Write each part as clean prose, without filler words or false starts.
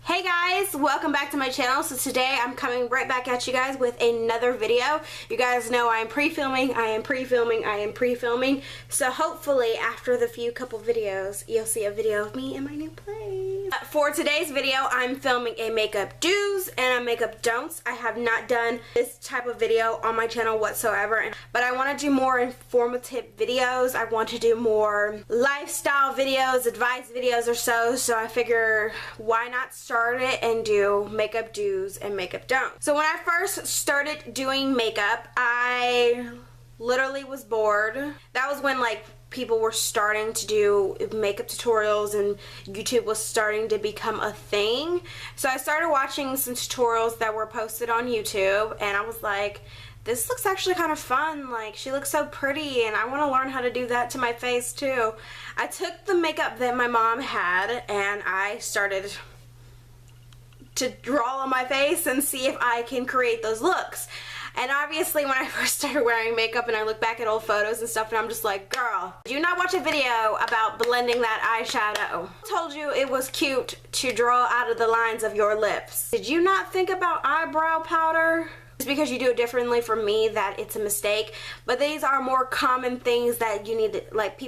Hey guys, welcome back to my channel. So today I'm coming right back at you guys with another video. You guys know I am pre-filming, so hopefully after the couple videos you'll see a video of me in my new place. For today's video I'm filming a makeup do's and a makeup don'ts. I have not done this type of video on my channel whatsoever, but I want to do more informative videos. I want to do more lifestyle videos, advice videos or so I figure why not start it and do makeup do's and makeup don'ts. So when I first started doing makeup, I literally was bored. That was when like people were starting to do makeup tutorials and YouTube was starting to become a thing. So I started watching some tutorials that were posted on YouTube and I was like, this looks actually kind of fun. Like, she looks so pretty and I want to learn how to do that to my face too. I took the makeup that my mom had and I started to draw on my face and see if I can create those looks. And obviously when I first started wearing makeup and I look back at old photos and stuff and I'm just like, girl, do not watch a video about blending that eyeshadow. I told you it was cute to draw out of the lines of your lips. Did you not think about eyebrow powder? Just because you do it differently from me that it's a mistake, but these are more common things that you need to, like,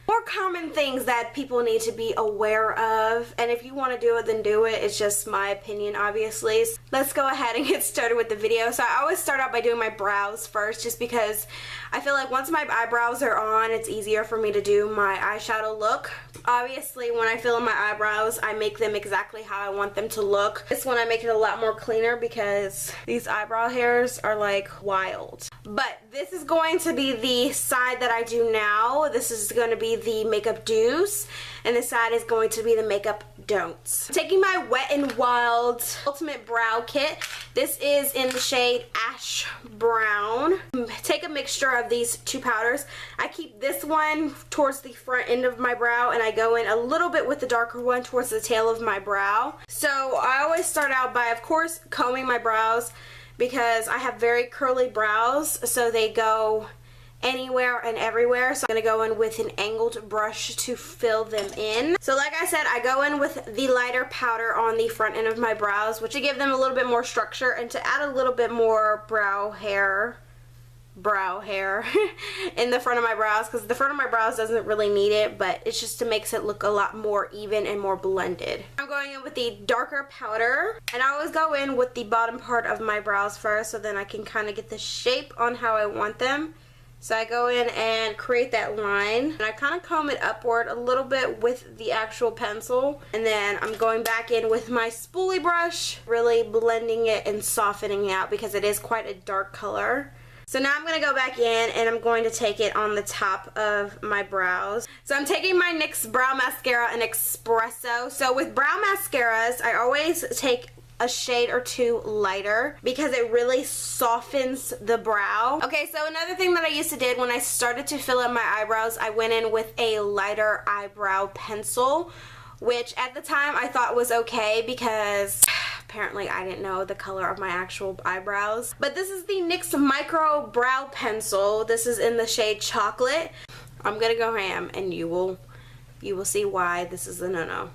more common things that people need to be aware of, and if you want to do it, then do it. It's just my opinion, obviously. So let's go ahead and get started with the video. So I always start out by doing my brows first, just because I feel like once my eyebrows are on, it's easier for me to do my eyeshadow look. Obviously, when I fill in my eyebrows, I make them exactly how I want them to look. This one I make it a lot more cleaner because these eyebrow hairs are like wild. But this is going to be the side that I do now. This is going to be the makeup do's, and this side is going to be the makeup don'ts. I'm taking my Wet n Wild Ultimate Brow Kit. This is in the shade Ash Brown. Take a mixture of these two powders. I keep this one towards the front end of my brow and I go in a little bit with the darker one towards the tail of my brow. So I always start out by, of course, combing my brows because I have very curly brows, so they go anywhere and everywhere. So I'm going to go in with an angled brush to fill them in. So like I said, I go in with the lighter powder on the front end of my brows, which will give them a little bit more structure and to add a little bit more brow hair in the front of my brows, because the front of my brows doesn't really need it, but it's just to makes it look a lot more even and more blended. I'm going in with the darker powder, and I always go in with the bottom part of my brows first so then I can kind of get the shape on how I want them. So I go in and create that line, and I kind of comb it upward a little bit with the actual pencil, and then I'm going back in with my spoolie brush, really blending it and softening it out because it is quite a dark color. So now I'm going to go back in and I'm going to take it on the top of my brows. So I'm taking my NYX Brow Mascara in Espresso. So with brow mascaras, I always take a shade or two lighter because it really softens the brow. Okay, so another thing that I used to do when I started to fill in my eyebrows, I went in with a lighter eyebrow pencil, which at the time I thought was okay because apparently I didn't know the color of my actual eyebrows. But this is the NYX Micro Brow Pencil. This is in the shade Chocolate. I'm gonna go ham and you will see why this is a no-no.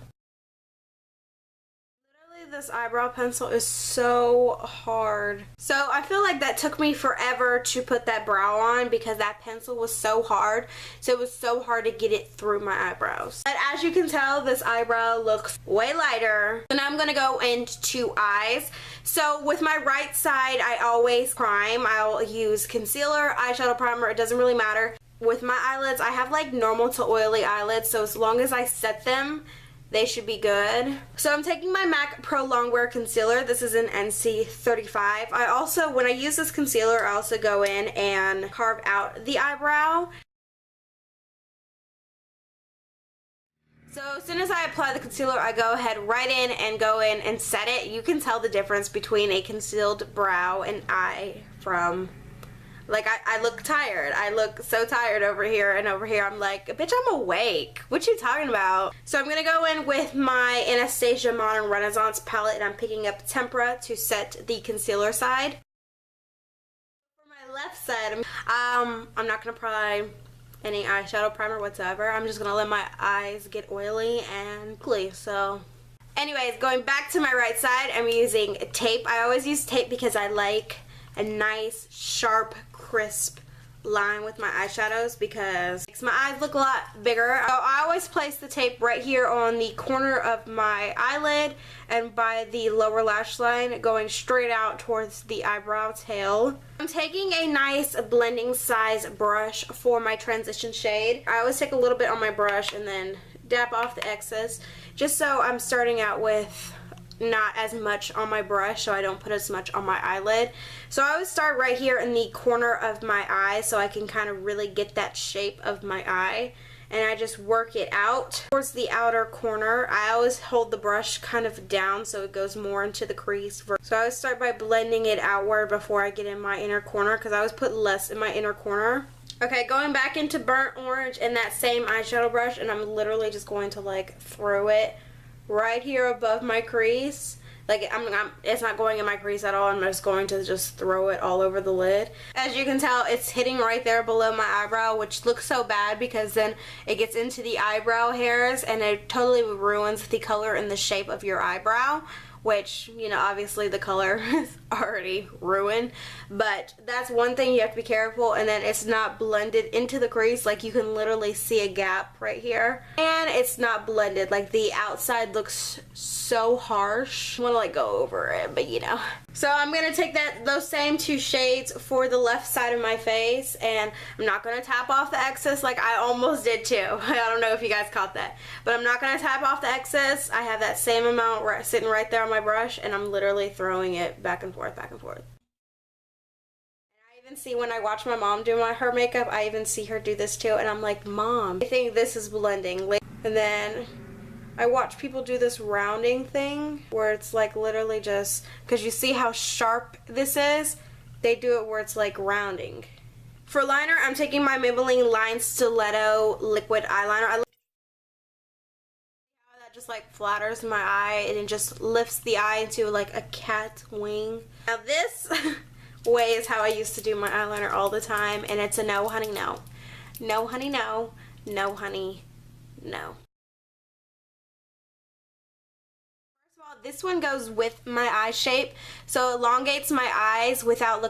This eyebrow pencil is so hard. So I feel like that took me forever to put that brow on because that pencil was so hard. So it was so hard to get it through my eyebrows. But as you can tell, this eyebrow looks way lighter. So now I'm going to go into eyes. So with my right side, I always prime. I'll use concealer, eyeshadow primer, it doesn't really matter. With my eyelids, I have like normal to oily eyelids, so as long as I set them, they should be good. So I'm taking my MAC Pro Longwear Concealer. This is an NC35. I also, when I use this concealer, I also go in and carve out the eyebrow. So as soon as I apply the concealer, I go ahead right in and go in and set it. You can tell the difference between a concealed brow and eye from, like, I look tired. I look so tired over here, and over here I'm like, bitch, I'm awake. What you talking about? So I'm going to go in with my Anastasia Modern Renaissance palette, and I'm picking up Tempera to set the concealer side. For my left side, I'm not going to apply any eyeshadow primer whatsoever. I'm just going to let my eyes get oily and ugly, so Anyways, going back to my right side, I'm using tape. I always use tape because I like a nice, sharp, crisp line with my eyeshadows because it makes my eyes look a lot bigger. So I always place the tape right here on the corner of my eyelid and by the lower lash line going straight out towards the eyebrow tail. I'm taking a nice blending size brush for my transition shade. I always take a little bit on my brush and then dab off the excess just so I'm starting out with not as much on my brush so I don't put as much on my eyelid. So I always start right here in the corner of my eye so I can kind of really get that shape of my eye, and I just work it out towards the outer corner. I always hold the brush kind of down so it goes more into the crease. So I always start by blending it outward before I get in my inner corner because I always put less in my inner corner. Okay, going back into burnt orange and that same eyeshadow brush, and I'm literally just going to like throw it right here above my crease. Like it's not going in my crease at all. I'm just going to just throw it all over the lid. As you can tell, it's hitting right there below my eyebrow, which looks so bad because then it gets into the eyebrow hairs and it totally ruins the color and the shape of your eyebrow, which, you know, obviously the color is already ruined, but that's one thing you have to be careful. And then it's not blended into the crease. Like you can literally see a gap right here, and it's not blended. Like the outside looks so harsh. I want to like go over it, but you know. So I'm gonna take those same two shades for the left side of my face, and I'm not gonna tap off the excess like I almost did too. I don't know if you guys caught that, but I'm not gonna tap off the excess. I have that same amount sitting right there on my brush, and I'm literally throwing it back and forth, back and forth. And I even see when I watch my mom do her makeup, I even see her do this too, and I'm like, Mom, I think this is blending. And then I watch people do this rounding thing where it's like literally just, because you see how sharp this is, they do it where it's like rounding. For liner, I'm taking my Maybelline Line Stiletto liquid eyeliner. That just like flatters my eye and it just lifts the eye into like a cat wing. Now this way is how I used to do my eyeliner all the time, and it's a no honey no. No honey no. No honey no. This one goes with my eye shape, so it elongates my eyes without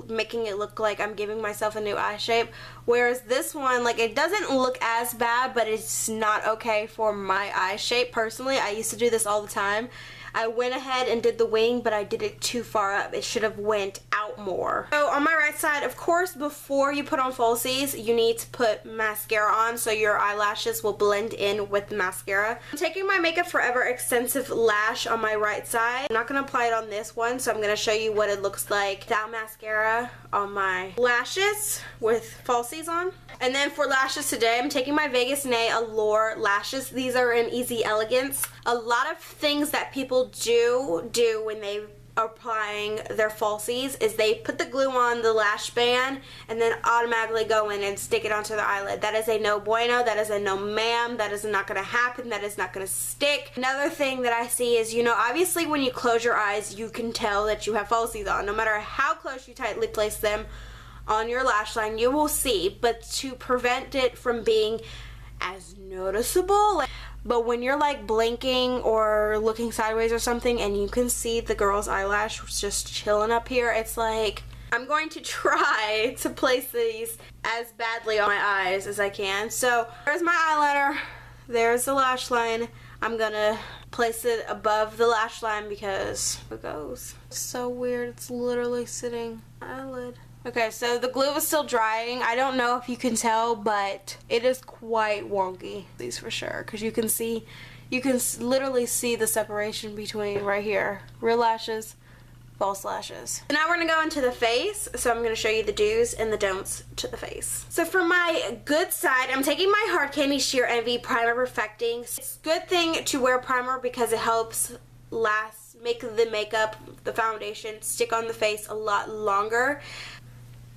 making it look like I'm giving myself a new eye shape. Whereas this one, like, it doesn't look as bad, but it's not okay for my eye shape. Personally, I used to do this all the time. I went ahead and did the wing, but I did it too far up. It should have went out more. So on my right side, of course, before you put on falsies, you need to put mascara on so your eyelashes will blend in with the mascara. I'm taking my Makeup Forever Extensive Lash on my right side. I'm not going to apply it on this one, so I'm going to show you what it looks like without mascara on my lashes with falsies on. And then for lashes today, I'm taking my Vegas Nay Eylure lashes. These are in Easy Elegance. A lot of things that people do when they are applying their falsies is they put the glue on the lash band and then automatically go in and stick it onto the eyelid. That is a no bueno. That is a no ma'am. That is not going to happen. That is not going to stick. Another thing that I see is, you know, obviously when you close your eyes, you can tell that you have falsies on. No matter how close you tightly place them on your lash line, you will see. But to prevent it from being as noticeable, but when you're like blinking or looking sideways or something and you can see the girl's eyelash just chilling up here, it's like, I'm going to try to place these as badly on my eyes as I can. So there's my eyeliner, there's the lash line. I'm gonna place it above the lash line because it goes. It's so weird, it's literally sitting on my eyelid. Okay, so the glue is still drying. I don't know if you can tell, but it is quite wonky. These for sure, because you can literally see the separation between right here, real lashes, false lashes. So now we're gonna go into the face. So I'm gonna show you the do's and the don'ts to the face. So for my good side, I'm taking my Hard Candy Sheer Envy Primer Perfecting. It's a good thing to wear primer because it helps make the makeup, the foundation, stick on the face a lot longer.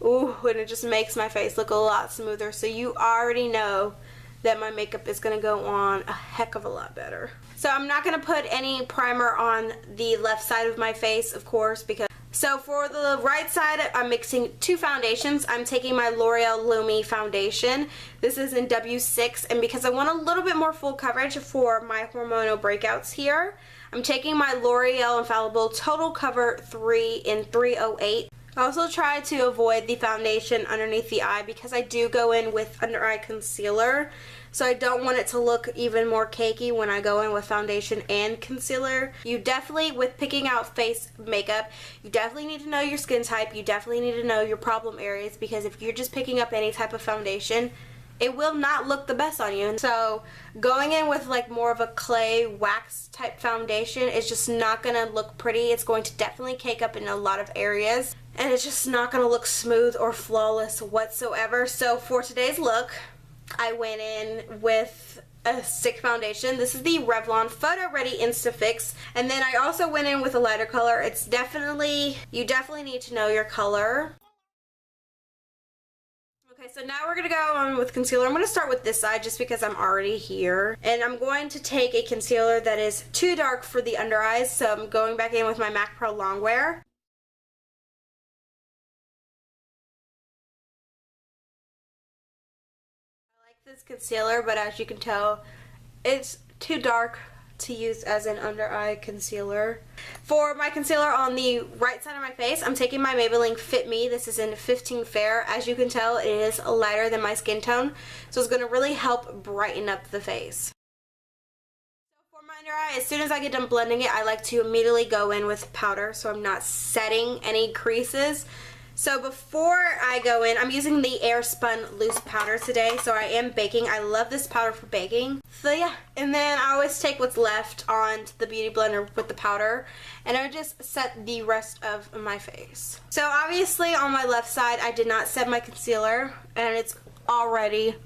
Ooh, and it just makes my face look a lot smoother. So you already know that my makeup is going to go on a heck of a lot better. So I'm not going to put any primer on the left side of my face, of course, because So for the right side, I'm mixing two foundations. I'm taking my L'Oreal Lumi foundation. This is in W6, and because I want a little bit more full coverage for my hormonal breakouts here, I'm taking my L'Oreal Infallible Total Cover 3 in 308. I also try to avoid the foundation underneath the eye because I do go in with under eye concealer. So I don't want it to look even more cakey when I go in with foundation and concealer. You definitely, with picking out face makeup, you definitely need to know your skin type. You definitely need to know your problem areas, because if you're just picking up any type of foundation, it will not look the best on you. And so going in with like more of a clay wax type foundation is just not going to look pretty. It's going to definitely cake up in a lot of areas, and it's just not going to look smooth or flawless whatsoever. So for today's look, I went in with a stick foundation. This is the Relvon photoready Insta Fix, and then I also went in with a lighter color. It's definitely, you definitely need to know your color. Okay, so now we're going to go on with concealer. I'm going to start with this side just because I'm already here. And I'm going to take a concealer that is too dark for the under eyes, so I'm going back in with my MAC Pro Longwear. This concealer, but as you can tell, it's too dark to use as an under eye concealer. For my concealer on the right side of my face, I'm taking my Maybelline Fit Me. This is in 15 Fair. As you can tell, it is lighter than my skin tone, so it's going to really help brighten up the face. So for my under eye, as soon as I get done blending it, I like to immediately go in with powder so I'm not setting any creases. So before I go in, I'm using the Airspun loose powder today, so I am baking. I love this powder for baking. So yeah, and then I always take what's left onto the beauty blender with the powder, and I just set the rest of my face. So obviously on my left side, I did not set my concealer, and it's already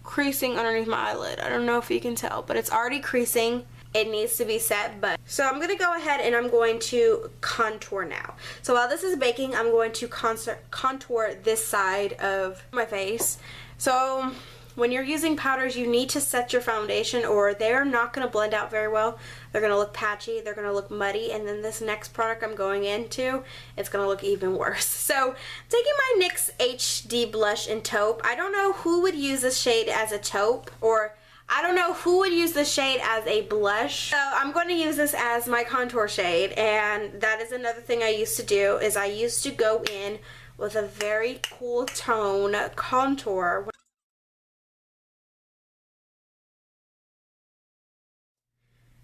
creasing underneath my eyelid. I don't know if you can tell, but it's already creasing. It needs to be set, but so I'm gonna go ahead and I'm going to contour now. So while this is baking, I'm going to contour this side of my face. So when you're using powders, you need to set your foundation or they're not gonna blend out very well. They're gonna look patchy, they're gonna look muddy, and then this next product I'm going into, it's gonna look even worse. So taking my NYX HD blush in taupe. I don't know who would use this shade as a taupe, or I don't know who would use this shade as a blush. So I'm going to use this as my contour shade, and that is another thing I used to do, is I used to go in with a very cool tone contour.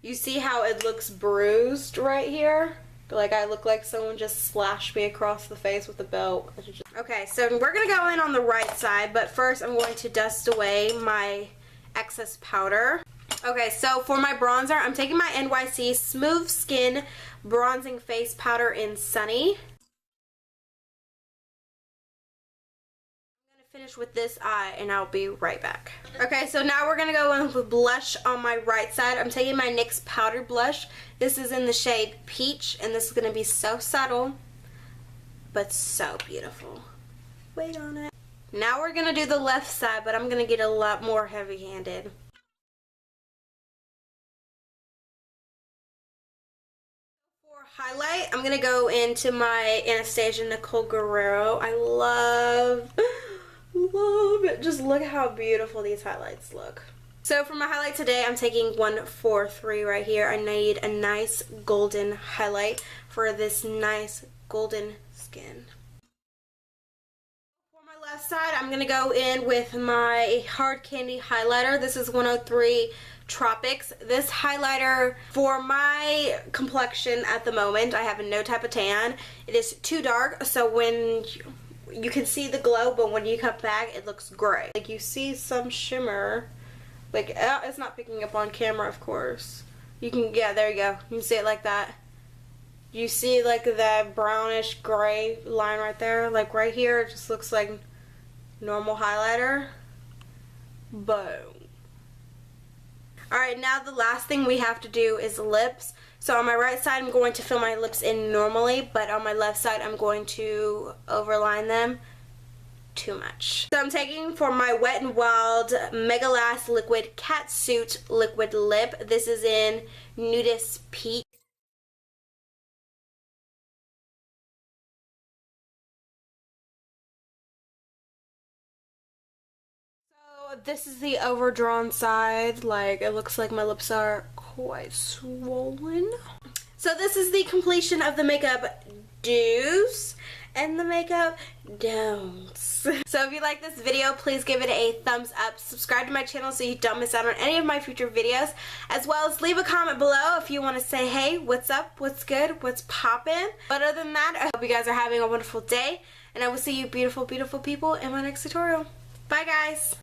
You see how it looks bruised right here? Like I look like someone just slashed me across the face with a belt. Okay, so we're going to go in on the right side, but first I'm going to dust away my excess powder. Okay, so for my bronzer, I'm taking my NYC Smooth Skin Bronzing Face Powder in Sunny. I'm going to finish with this eye and I'll be right back. Okay, so now we're going to go in with blush on my right side. I'm taking my NYX Powder Blush. This is in the shade Peach, and this is going to be so subtle, but so beautiful. Wait on it. Now we're going to do the left side, but I'm going to get a lot more heavy-handed. For highlight, I'm going to go into my Anastasia Nicole Guerrero. I love it. Just look how beautiful these highlights look. So for my highlight today, I'm taking 143 right here. I need a nice golden highlight for this nice golden skin. Left side, I'm going to go in with my Hard Candy highlighter. This is 103 Tropics. This highlighter, for my complexion at the moment, I have no type of tan. It is too dark, so when you can see the glow, but when you come back, it looks gray. Like you see some shimmer. Like, it's not picking up on camera, of course. You can, yeah, there you go. You can see it like that. You see like that brownish gray line right there? Like right here, it just looks like normal highlighter. Boom. Alright, now the last thing we have to do is lips. So on my right side, I'm going to fill my lips in normally, but on my left side, I'm going to overline them too much. So I'm taking for my Wet n Wild Mega Lash Liquid Catsuit Liquid Lip. This is in Nudist Peach. this is the overdrawn side. Like, it looks like my lips are quite swollen. So this is the completion of the makeup do's and the makeup don'ts. So if you like this video, please give it a thumbs up. Subscribe to my channel so you don't miss out on any of my future videos. As well as leave a comment below if you want to say, hey, what's up, what's good, what's poppin'. But other than that, I hope you guys are having a wonderful day. And I will see you beautiful, beautiful people in my next tutorial. Bye, guys.